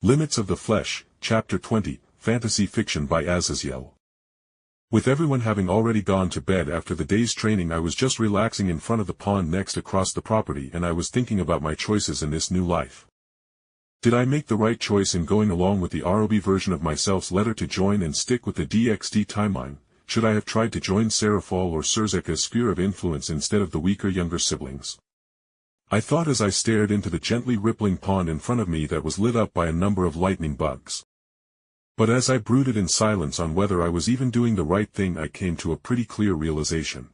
Limits of the Flesh, Chapter 20, Fantasy Fiction by Azazyel. With everyone having already gone to bed after the day's training, I was just relaxing in front of the pond next across the property, and I was thinking about my choices in this new life. Did I make the right choice in going along with the ROB version of myself's letter to join and stick with the DXD timeline? Should I have tried to join Serafall or Sirzech's sphere of influence instead of the weaker younger siblings? I thought as I stared into the gently rippling pond in front of me that was lit up by a number of lightning bugs. But as I brooded in silence on whether I was even doing the right thing, I came to a pretty clear realization.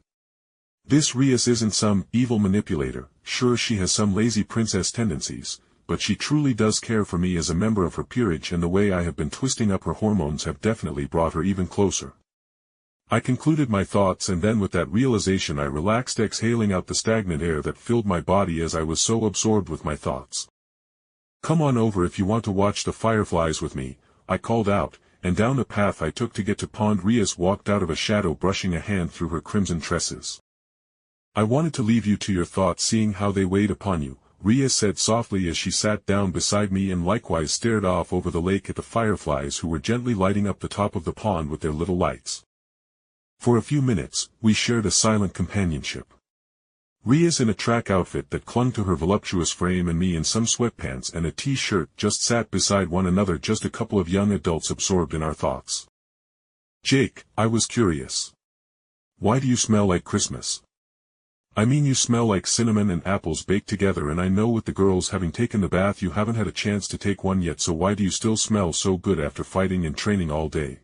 This Rias isn't some evil manipulator. Sure, she has some lazy princess tendencies, but she truly does care for me as a member of her peerage, and the way I have been twisting up her hormones have definitely brought her even closer. I concluded my thoughts, and then with that realization I relaxed, exhaling out the stagnant air that filled my body as I was so absorbed with my thoughts. "Come on over if you want to watch the fireflies with me," I called out, and down the path I took to get to pond Rias walked out of a shadow, brushing a hand through her crimson tresses. "I wanted to leave you to your thoughts, seeing how they weighed upon you," Rias said softly as she sat down beside me and likewise stared off over the lake at the fireflies who were gently lighting up the top of the pond with their little lights. For a few minutes, we shared a silent companionship. Rias in a track outfit that clung to her voluptuous frame, and me in some sweatpants and a t-shirt, just sat beside one another, just a couple of young adults absorbed in our thoughts. "Jake," I was curious. "Why do you smell like Christmas?" "I mean, you smell like cinnamon and apples baked together, and I know with the girls having taken the bath you haven't had a chance to take one yet, so why do you still smell so good after fighting and training all day?"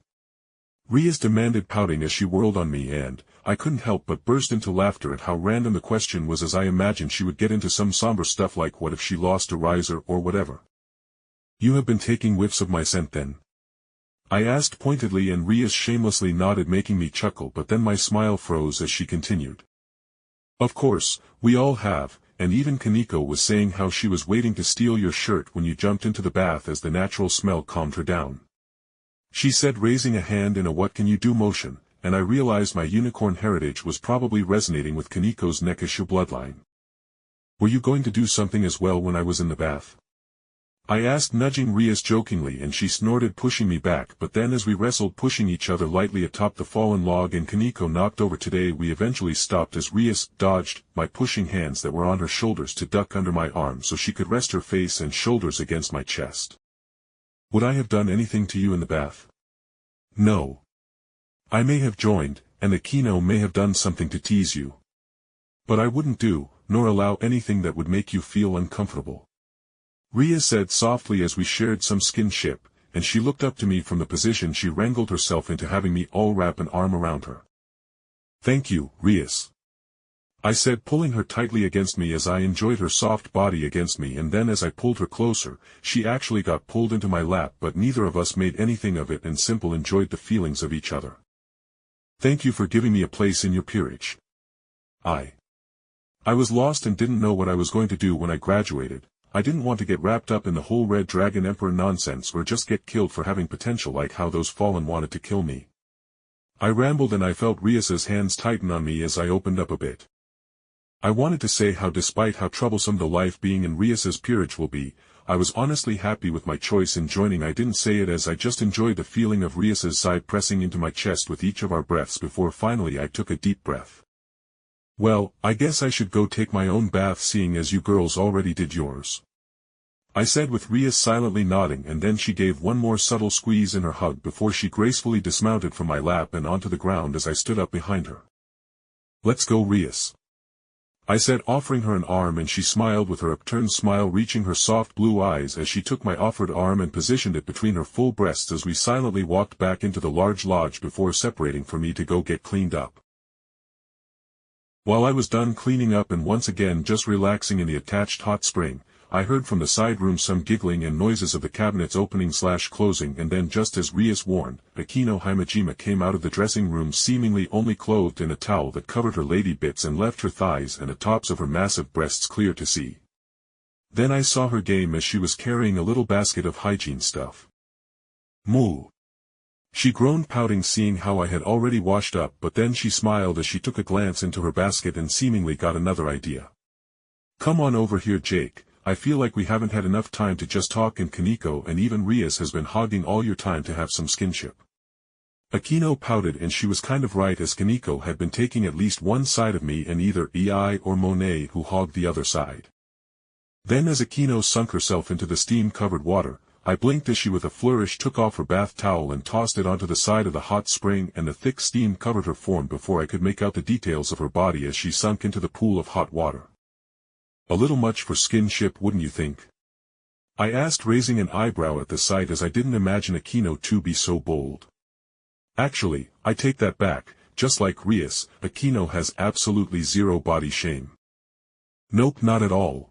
Rias demanded, pouting as she whirled on me, and I couldn't help but burst into laughter at how random the question was, as I imagined she would get into some somber stuff like what if she lost a riser or whatever. "You have been taking whiffs of my scent then?" I asked pointedly, and Rias shamelessly nodded, making me chuckle, but then my smile froze as she continued. "Of course, we all have, and even Kaneko was saying how she was waiting to steal your shirt when you jumped into the bath as the natural smell calmed her down," she said, raising a hand in a "what can you do" motion, and I realized my unicorn heritage was probably resonating with Kaneko's Nekishu bloodline. "Were you going to do something as well when I was in the bath?" I asked, nudging Rias jokingly, and she snorted, pushing me back, but then as we wrestled, pushing each other lightly atop the fallen log and Kaneko knocked over today, we eventually stopped as Rias dodged my pushing hands that were on her shoulders to duck under my arm so she could rest her face and shoulders against my chest. "Would I have done anything to you in the bath?" "No. I may have joined, and Akino may have done something to tease you. But I wouldn't do, nor allow anything that would make you feel uncomfortable," Rias said softly as we shared some skinship, and she looked up to me from the position she wrangled herself into, having me all wrap an arm around her. "Thank you, Rias," I said, pulling her tightly against me as I enjoyed her soft body against me, and then as I pulled her closer, she actually got pulled into my lap, but neither of us made anything of it and simply enjoyed the feelings of each other. "Thank you for giving me a place in your peerage. I was lost and didn't know what I was going to do when I graduated. I didn't want to get wrapped up in the whole Red Dragon Emperor nonsense or just get killed for having potential like how those fallen wanted to kill me." I rambled, and I felt Rias's hands tighten on me as I opened up a bit. I wanted to say how, despite how troublesome the life being in Rias's peerage will be, I was honestly happy with my choice in joining. I didn't say it as I just enjoyed the feeling of Rias's side pressing into my chest with each of our breaths before finally I took a deep breath. "Well, I guess I should go take my own bath, seeing as you girls already did yours," I said, with Rias silently nodding, and then she gave one more subtle squeeze in her hug before she gracefully dismounted from my lap and onto the ground as I stood up behind her. "Let's go, Rias," I said, offering her an arm, and she smiled with her upturned smile reaching her soft blue eyes as she took my offered arm and positioned it between her full breasts as we silently walked back into the large lodge before separating for me to go get cleaned up. While I was done cleaning up and once again just relaxing in the attached hot spring, I heard from the side room some giggling and noises of the cabinets opening/closing, and then, just as Rias warned, Akino Himejima came out of the dressing room seemingly only clothed in a towel that covered her lady bits and left her thighs and the tops of her massive breasts clear to see. Then I saw her game as she was carrying a little basket of hygiene stuff. "Moo!" she groaned, pouting, seeing how I had already washed up, but then she smiled as she took a glance into her basket and seemingly got another idea. "Come on over here, Jake. I feel like we haven't had enough time to just talk, and Kaneko and even Rias has been hogging all your time to have some skinship. Akino pouted, and she was kind of right, as Kaneko had been taking at least one side of me and either EI or Monet who hogged the other side. Then as Akino sunk herself into the steam-covered water, I blinked as she with a flourish took off her bath towel and tossed it onto the side of the hot spring, and the thick steam covered her form before I could make out the details of her body as she sunk into the pool of hot water. A little much for skinship, wouldn't you think? I asked, raising an eyebrow at the sight, as I didn't imagine Akino to be so bold. Actually, I take that back, just like Rias, Akino has absolutely zero body shame. Nope, not at all.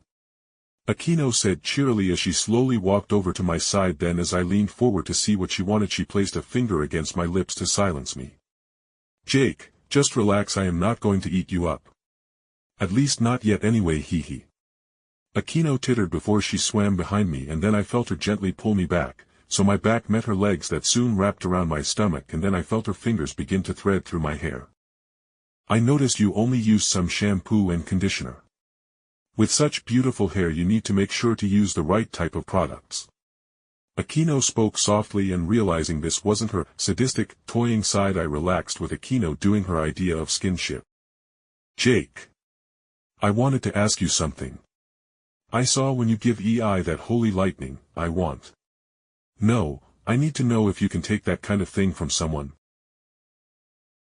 Akino said cheerily as she slowly walked over to my side. Then as I leaned forward to see what she wanted, she placed a finger against my lips to silence me. Jake, just relax, I am not going to eat you up. At least not yet anyway, hee. Akino tittered before she swam behind me, and then I felt her gently pull me back, so my back met her legs that soon wrapped around my stomach, and then I felt her fingers begin to thread through my hair. I noticed you only used some shampoo and conditioner. With such beautiful hair you need to make sure to use the right type of products. Akino spoke softly, and realizing this wasn't her sadistic, toying side, I relaxed with Akino doing her idea of skinship. Jake. I wanted to ask you something. I saw when you give EI that holy lightning, I want. No, I need to know if you can take that kind of thing from someone,